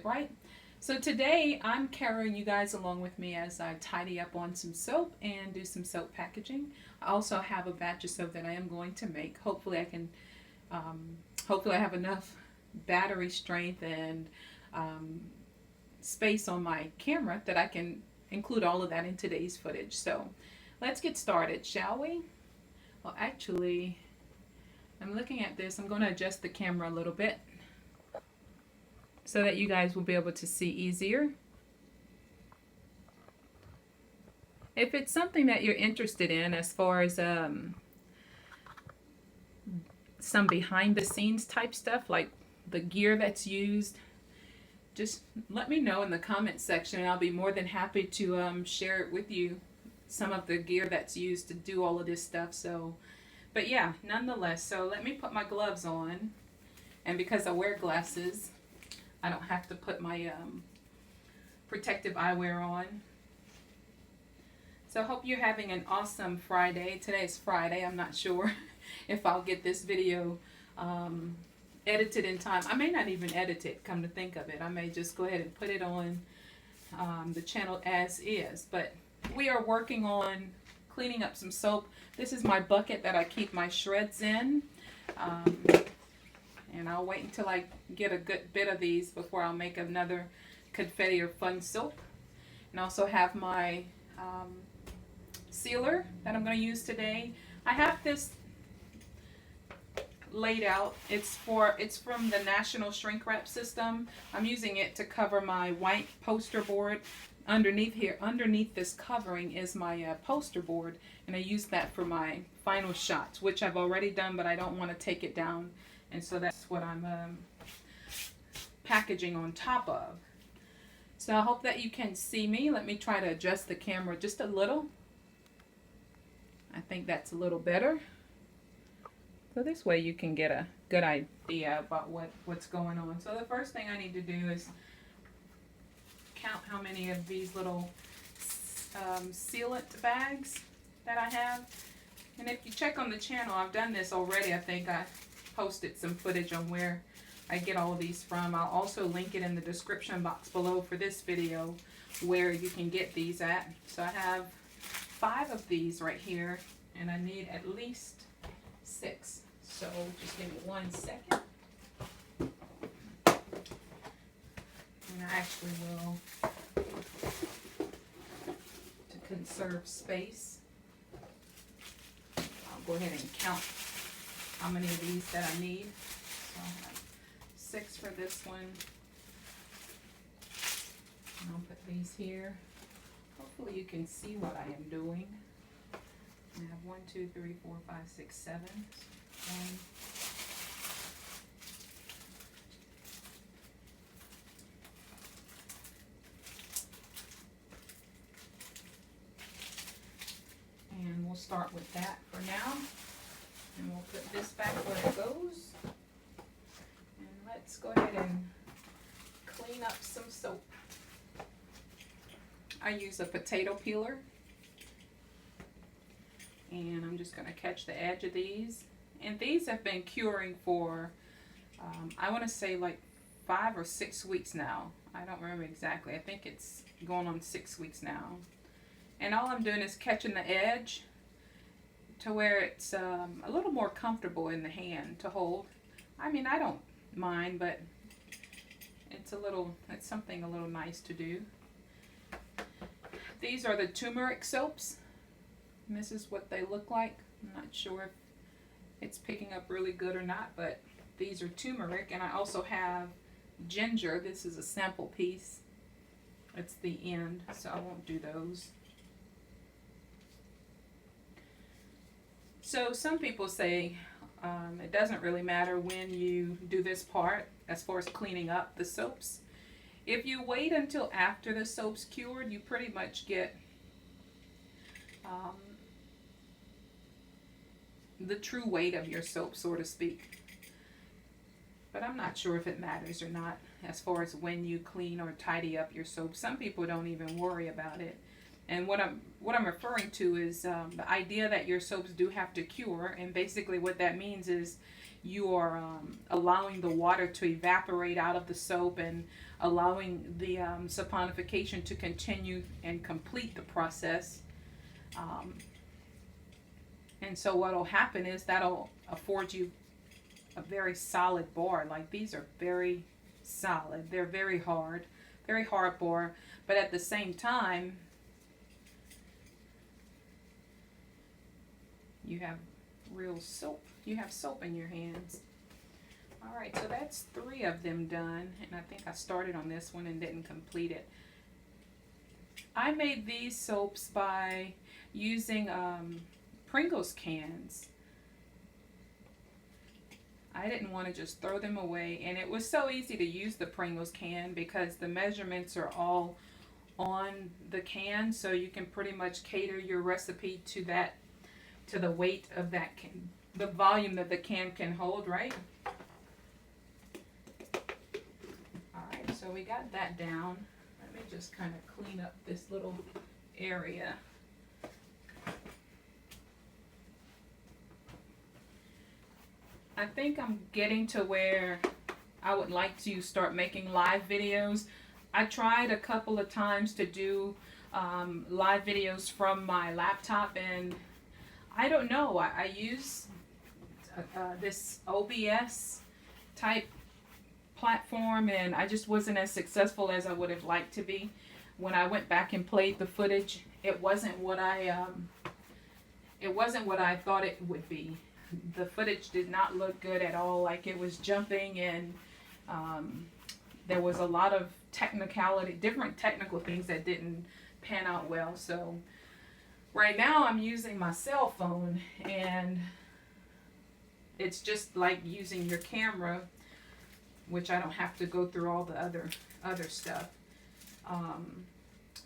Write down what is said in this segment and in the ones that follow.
Right? So today I'm carrying you guys along with me as I tidy up on some soap and do some soap packaging. I also have a batch of soap that I am going to make. Um, hopefully I have enough battery strength and um, space on my camera that I can include all of that in today's footage. So let's get started, shall we? Well, actually, I'm looking at this. I'm going to adjust the camera a little bit so that you guys will be able to see easier. If it's something that you're interested in as far as some behind the scenes type stuff, like the gear that's used, just let me know in the comment section and I'll be more than happy to share it with you, some of the gear that's used to do all of this stuff. So, but yeah, nonetheless, so let me put my gloves on, and because I wear glasses, I don't have to put my protective eyewear on. So I hope you're having an awesome Friday. Today's Friday. I'm not sure if I'll get this video edited in time. I may not even edit it, come to think of it. I may just go ahead and put it on the channel as is. But we are working on cleaning up some soap. This is my bucket that I keep my shreds in. And I'll wait until I get a good bit of these before I'll make another confetti or fun soap. And also have my sealer that I'm going to use today. I have this laid out. It's from the National Shrink Wrap System. I'm using it to cover my white poster board. Underneath this covering is my poster board, and I use that for my final shots, which I've already done, but I don't want to take it down. And so that's what I'm packaging on top of. So I hope that you can see me. Let me try to adjust the camera just a little. I think that's a little better. So this way you can get a good idea about what's going on. So the first thing I need to do is count how many of these little sealant bags that I have. And if you check on the channel, I've done this already. I think I posted some footage on where I get all of these from. I'll also link it in the description box below for this video where you can get these at. So I have 5 of these right here, and I need at least 6. So just give me 1 second. And I actually will, to conserve space, I'll go ahead and count how many of these that I need. So I have 6 for this one. And I'll put these here. Hopefully you can see what I am doing. I have 1, 2, 3, 4, 5, 6, 7. 1. And we'll start with that for now. And we'll put this back where it goes. And let's go ahead and clean up some soap. I use a potato peeler. And I'm just going to catch the edge of these. And these have been curing for, I want to say like 5 or 6 weeks now. I don't remember exactly. I think it's going on 6 weeks now. And all I'm doing is catching the edge to where it's a little more comfortable in the hand to hold. I mean, I don't mind, but it's something a little nice to do. These are the turmeric soaps. And this is what they look like. I'm not sure if it's picking up really good or not, but these are turmeric. And I also have ginger. This is a sample piece. It's the end, so I won't do those. So some people say it doesn't really matter when you do this part as far as cleaning up the soaps. If you wait until after the soap's cured, you pretty much get the true weight of your soap, so to speak. But I'm not sure if it matters or not as far as when you clean or tidy up your soap. Some people don't even worry about it. And what I'm referring to is the idea that your soaps do have to cure, and basically what that means is you are allowing the water to evaporate out of the soap and allowing the saponification to continue and complete the process. Um, and so what'll happen is that'll afford you a very solid bar. Like these are very solid. They're very hard bar, but at the same time, you have real soap. You have soap in your hands. All right, so that's 3 of them done, and I think I started on this one and didn't complete it. I made these soaps by using Pringles cans. I didn't want to just throw them away, and it was so easy to use the Pringles can because the measurements are all on the can, so you can pretty much cater your recipe to that, to the weight of that can, the volume that the can can hold, right? Alright, so we got that down. Let me just kind of clean up this little area. I think I'm getting to where I would like to start making live videos. I tried a couple of times to do live videos from my laptop, and I don't know. I use this OBS type platform, and I just wasn't as successful as I would have liked to be. When I went back and played the footage, it wasn't what I thought it would be. The footage did not look good at all. Like it was jumping, and there was a lot of different technical things that didn't pan out well. So right now I'm using my cell phone, and it's just like using your camera, which I don't have to go through all the other stuff.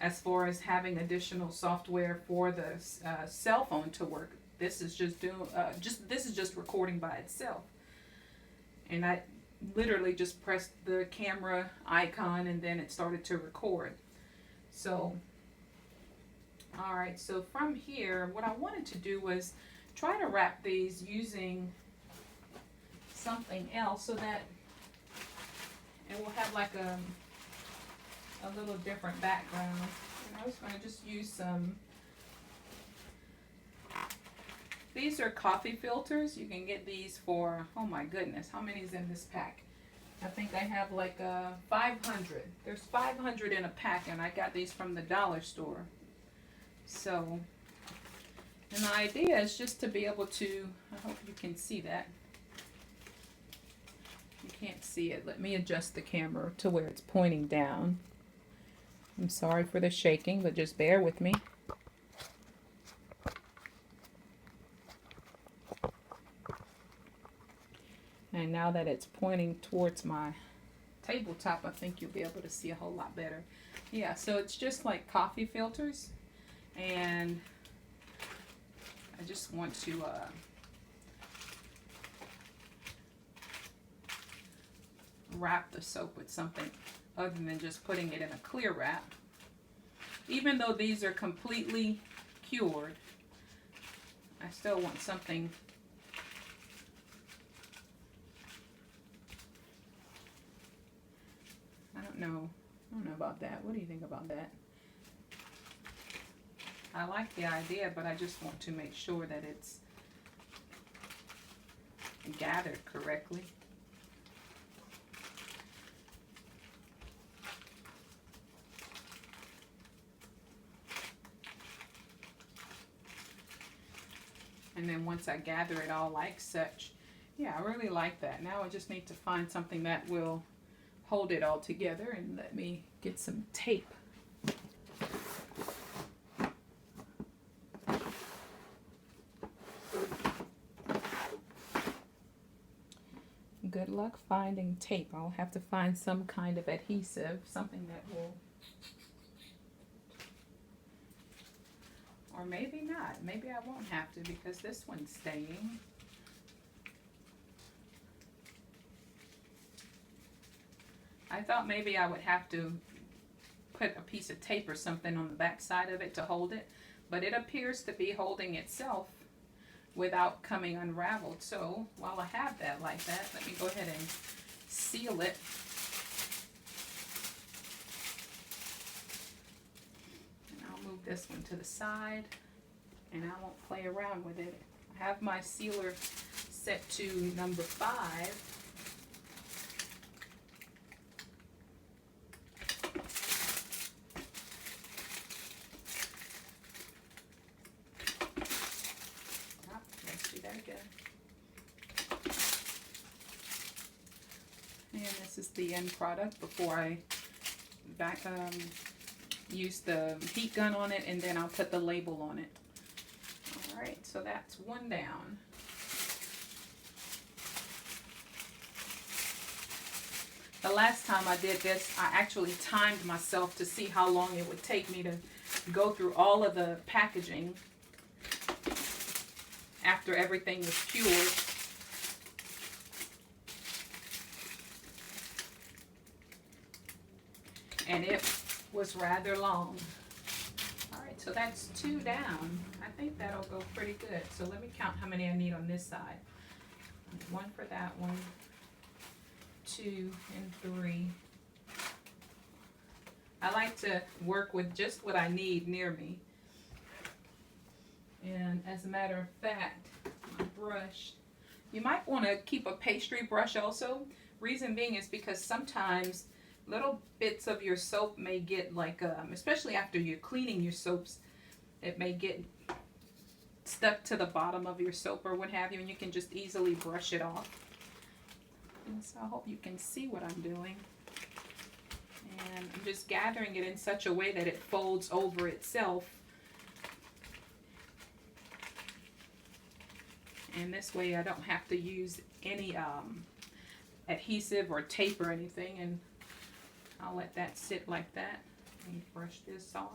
As far as having additional software for the cell phone to work, this is just recording by itself. And I literally just pressed the camera icon, and then it started to record. So, all right. So from here, what I wanted to do was try to wrap these using something else so that it will have like a little different background. And I was going to just use some. These are coffee filters. You can get these for, oh my goodness, how many is in this pack? I think I have like 500. There's 500 in a pack, and I got these from the dollar store. So, and the idea is just to be able to, I hope you can see that. You can't see it. Let me adjust the camera to where it's pointing down. I'm sorry for the shaking, but just bear with me. And now that it's pointing towards my tabletop, I think you'll be able to see a whole lot better. Yeah, so it's just like coffee filters. And I just want to wrap the soap with something other than just putting it in a clear wrap. Even though these are completely cured, I still want something I don't know about that. What do you think about that? I like the idea, but I just want to make sure that it's gathered correctly. And then once I gather it all like such, yeah, I really like that. Now I just need to find something that will hold it all together, and let me get some tape. Good luck finding tape. I'll have to find some kind of adhesive, something that will, or maybe not. Maybe I won't have to because this one's staying. I thought maybe I would have to put a piece of tape or something on the back side of it to hold it, but it appears to be holding itself without coming unraveled. So while I have that like that, let me go ahead and seal it. And I'll move this one to the side, and I won't play around with it. I have my sealer set to number 5. Let's do that again. And this is the end product before I use the heat gun on it, and then I'll put the label on it. Alright, so that's one down. The last time I did this, I actually timed myself to see how long it would take me to go through all of the packaging after everything was cured. And it was rather long. Alright, so that's 2 down. I think that'll go pretty good. So let me count how many I need on this side. 1 for that one, 2 and 3. I like to work with just what I need near me. And as a matter of fact, my brush, you might want to keep a pastry brush also. Reason being is because sometimes little bits of your soap may get like, especially after you're cleaning your soaps, it may get stuck to the bottom of your soap or what have you, and you can just easily brush it off. And so I hope you can see what I'm doing. And I'm just gathering it in such a way that it folds over itself. And this way I don't have to use any adhesive or tape or anything. And I'll let that sit like that and brush this off.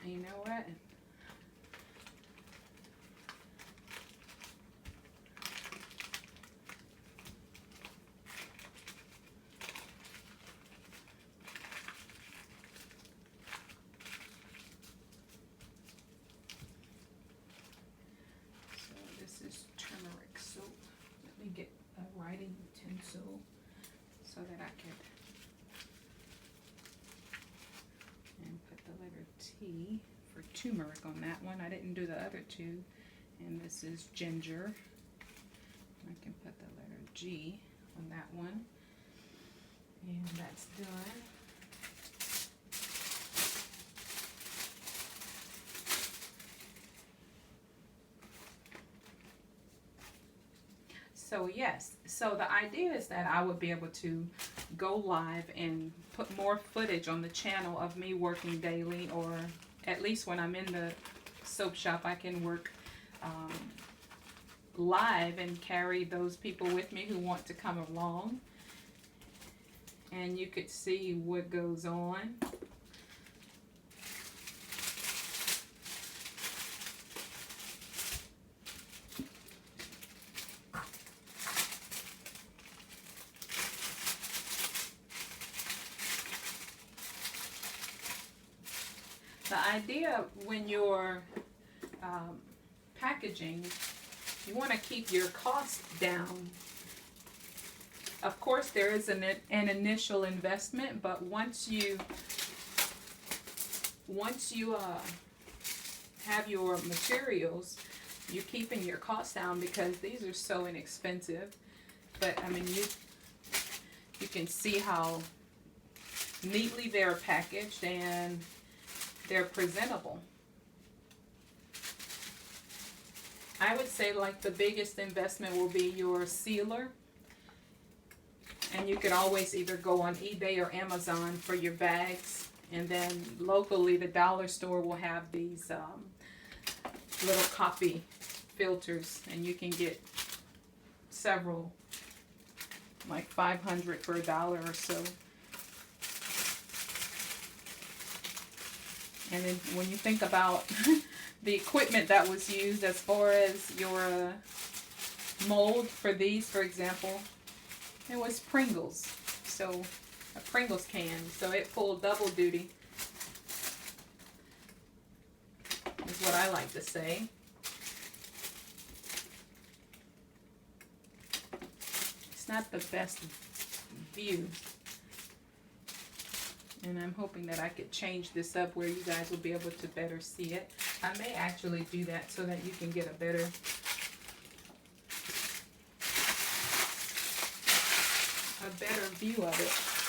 And you know what? Writing utensil so that I could and put the letter T for turmeric on that one. I didn't do the other two. And this is ginger. I can put the letter G on that one. And that's done. So yes, so the idea is that I would be able to go live and put more footage on the channel of me working daily, or at least when I'm in the soap shop I can work live and carry those people with me who want to come along, and you could see what goes on. The idea when you're packaging, you want to keep your costs down. Of course, there is an initial investment, but once you have your materials, you're keeping your costs down because these are so inexpensive. But I mean, you can see how neatly they're packaged and they're presentable. I would say like the biggest investment will be your sealer. And you could always either go on eBay or Amazon for your bags. And then locally, the dollar store will have these little coffee filters. And you can get several, like 500 for $1 or so. And then when you think about the equipment that was used as far as your mold for these, for example, it was Pringles. So a Pringles can. So it pulled double duty, is what I like to say. It's not the best view. And I'm hoping that I could change this up where you guys will be able to better see it. I may actually do that so that you can get a better view of it.